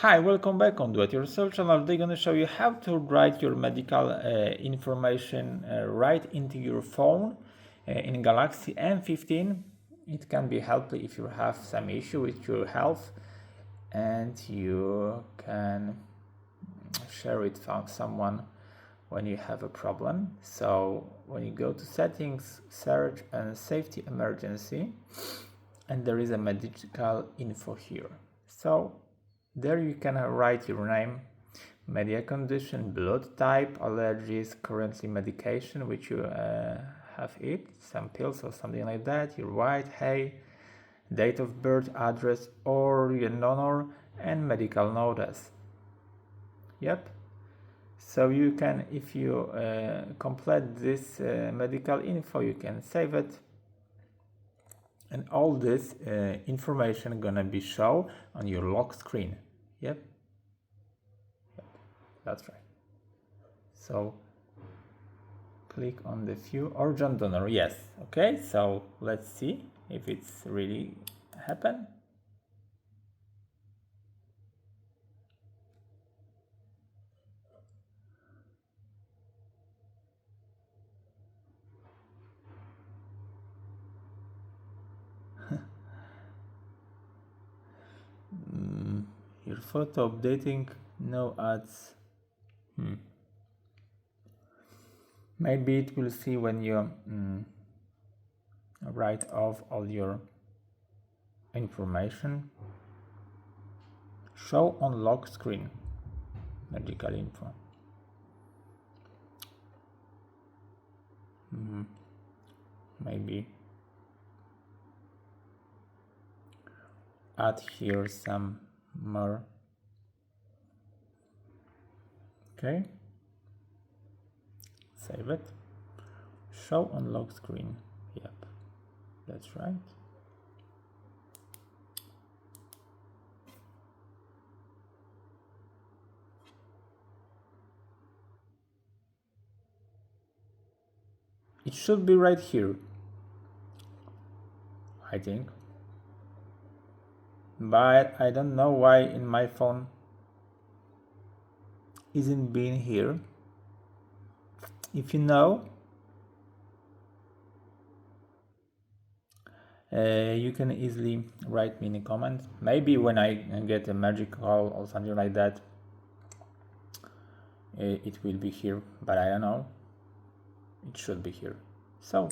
Hi, welcome back on Do It Yourself channel. They're gonna show you how to write your medical information right into your phone in Galaxy M15. It can be helpful if you have some issue with your health and you can share it with someone when you have a problem. So when you go to settings, search and safety emergency, and there is a medical info here. So there you can write your name, medical condition, blood type, allergies, currently medication which you have eat, some pills or something like that, your weight, height, date of birth, address or your donor, and medical notice. Yep. So you can, if you complete this medical info, you can save it. And all this information gonna be shown on your lock screen. Yep, that's right. So click on the view urgent donor. Yes, okay. So let's see if it's really happen. Your photo updating, no ads. Maybe it will see when you write off all your information. Show on lock screen, medical info. Maybe add here some more. Okay, save it. Show on lock screen. Yep, that's right. It should be right here, I think, but I don't know why in my phone isn't being here. If you know, you can easily write me in a comment. Maybe when I get a magic call or something like that, it will be here, but I don't know. It should be here. So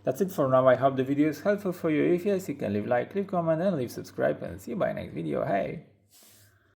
that's it for now. I hope the video is helpful for you. If yes, you can leave like, leave comment and leave subscribe, and see you by next video. Hey.